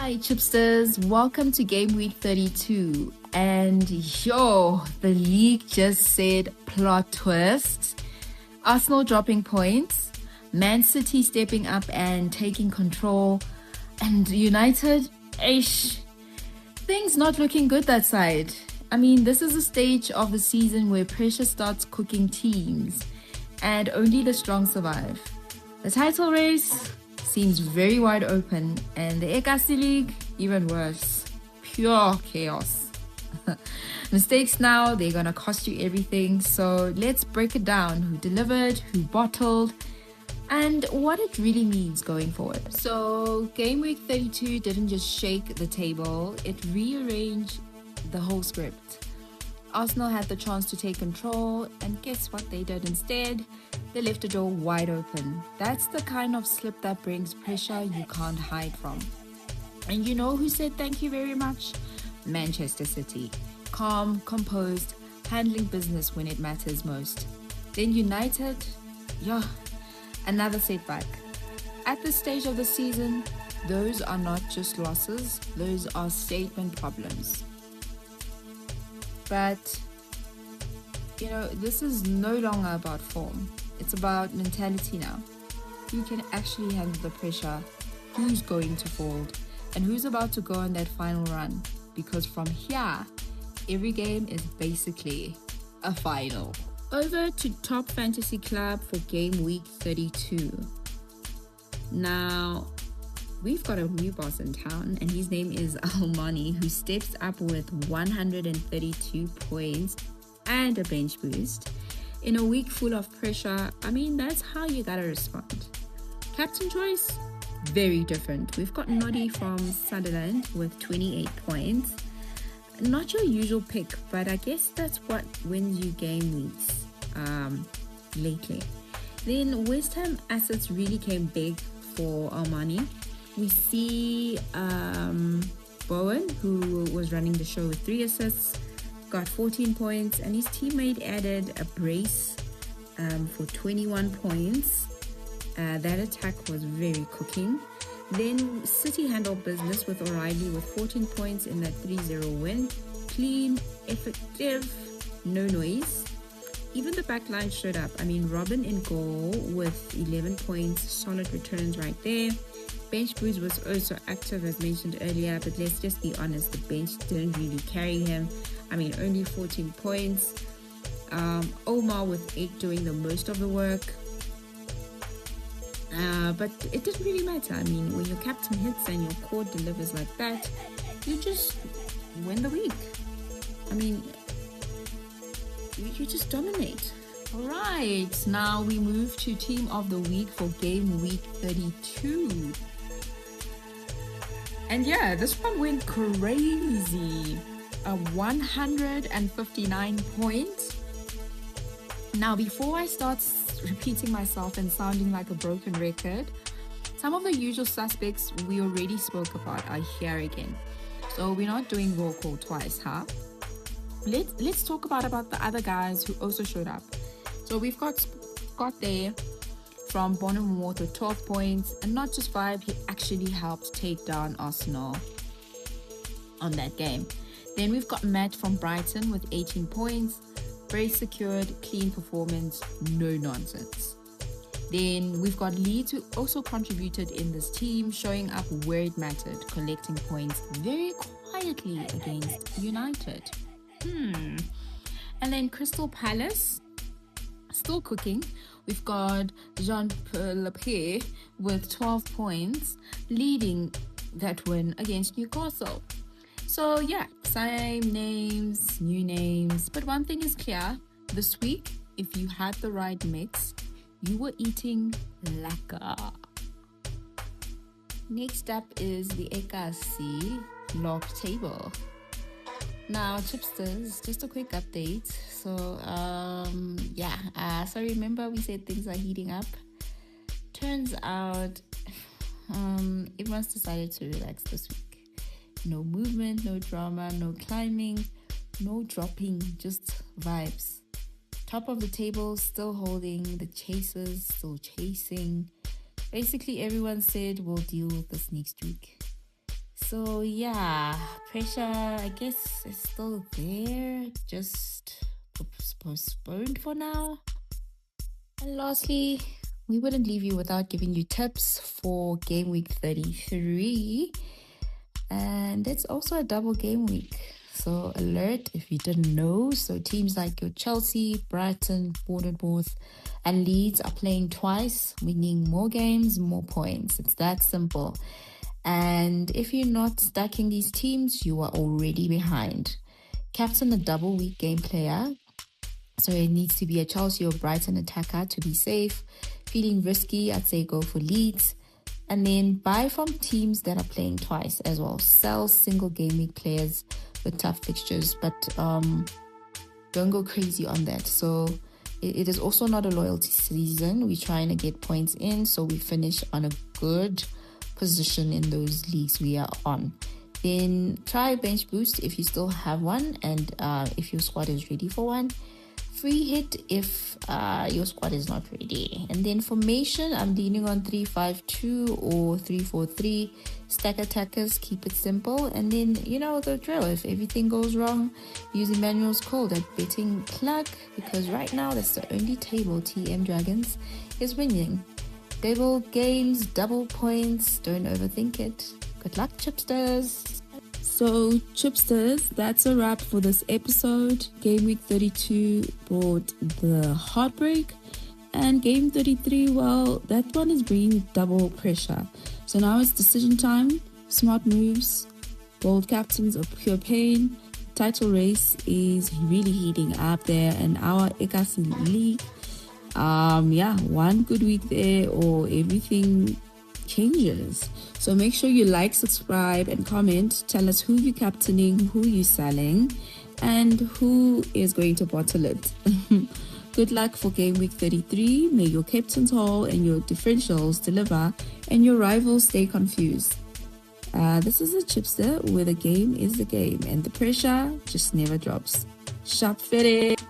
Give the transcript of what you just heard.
Hi, Chipsters. Welcome to Gameweek 32. And the league just said plot twist. Arsenal dropping points, Man City stepping up and taking control, and United, things not looking good that side. I mean, this is a stage of the season where pressure starts cooking teams, and only the strong survive. The title race seems very wide open, and the eKasi League, even worse. Pure chaos. Mistakes now, they're gonna cost you everything. So let's break it down. Who delivered, who bottled, and what it really means going forward. So Game Week 32 didn't just shake the table, it rearranged the whole script. Arsenal had the chance to take control, and guess what they did instead? They left the door wide open. That's the kind of slip that brings pressure you can't hide from. And you know who said thank you very much? Manchester City. Calm, composed, handling business when it matters most. Then United, another setback. At this stage of the season, those are not just losses, those are statement problems. But, this is no longer about form. It's about mentality now. Who can actually handle the pressure? Who's going to fold? And who's about to go on that final run? Because from here, every game is basically a final. Over to Top Fantasy Club for Game Week 32. Now, we've got a new boss in town, and his name is Almani, who steps up with 132 points and a bench boost. In a week full of pressure, that's how you gotta respond. Captain choice, very different. We've got Noddy from Sunderland with 28 points. Not your usual pick, but I guess that's what wins you game weeks lately. Then West Ham assets really came big for Almani. We see Bowen, who was running the show with 3 assists, got 14 points, and his teammate added a brace for 21 points. That attack was very cooking. Then City handled business with O'Reilly with 14 points in that 3-0 win. Clean, effective, no noise. Even the back line showed up. Robin in goal with 11 points, solid returns right there. Bench boost was also active as mentioned earlier, but let's just be honest, the bench didn't really carry him. Only 14 points. Omar with 8 doing the most of the work. But it didn't really matter. When your captain hits and your core delivers like that, you just win the week. You just dominate. Alright, now we move to Team of the Week for Game Week 32. And this one went crazy. 159 points. Now, before I start repeating myself and sounding like a broken record, some of the usual suspects we already spoke about are here again. So we're not doing roll call twice, huh? Let's talk about the other guys who also showed up. So we've got Scott there from Bournemouth with 12 points, and not just 5, he actually helped take down Arsenal on that game. Then we've got Matt from Brighton with 18 points, very secured, clean performance, no nonsense. Then we've got Leeds, who also contributed in this team, showing up where it mattered, collecting points very quietly against United. And then Crystal Palace, still cooking. We've got Jean-Pierre Lepre with 12 points, leading that win against Newcastle. So same names, new names, but one thing is clear. This week, if you had the right mix, you were eating lekker. Next up is the eKasi log table. Now, Chipsters, just a quick update. So, so remember we said things are heating up? Turns out, everyone's decided to relax this week. No movement, no drama, no climbing, no dropping, just vibes. Top of the table, still holding, the chasers still chasing. Basically, everyone said we'll deal with this next week. So yeah, pressure I guess is still there, just postponed for now. And lastly, we wouldn't leave you without giving you tips for game week 33. And it's also a double game week. So alert if you didn't know. So teams like your Chelsea, Brighton, Bournemouth, and Leeds are playing twice, meaning more games, more points. It's that simple. And if you're not stacking these teams, you are already behind. Captain a double week game player. So it needs to be a Chelsea or Brighton attacker to be safe. Feeling risky, I'd say go for Leeds. And then buy from teams that are playing twice as well. Sell single game week players with tough fixtures, but don't go crazy on that. So it is also not a loyalty season. We're trying to get points in, so we finish on a good position in those leagues we are on. Then try bench boost if you still have one, and if your squad is ready for one. Free hit if your squad is not ready. And then formation, I'm leaning on 3-5-2 or 3-4-3. Stack attackers, keep it simple. And then, you know the drill. If everything goes wrong, use Emmanuel's code at betting plug, because right now that's the only table TM Dragons is winning. Double games, double points, don't overthink it. Good luck, Chipsters. So, Chipsters, that's a wrap for this episode. Game week 32 brought the heartbreak. And game 33, well, that one is bringing double pressure. So now it's decision time, smart moves, bold captains of pure pain. Title race is really heating up there in our eKasi league. One good week there or everything changes. So make sure you like, subscribe, and comment. Tell us who you're captaining, who you're selling, and who is going to bottle it. Good luck for game week 33. May your captain's haul and your differentials deliver and your rivals stay confused. This is a Chipster where the game is the game and the pressure just never drops. Sharp fitted.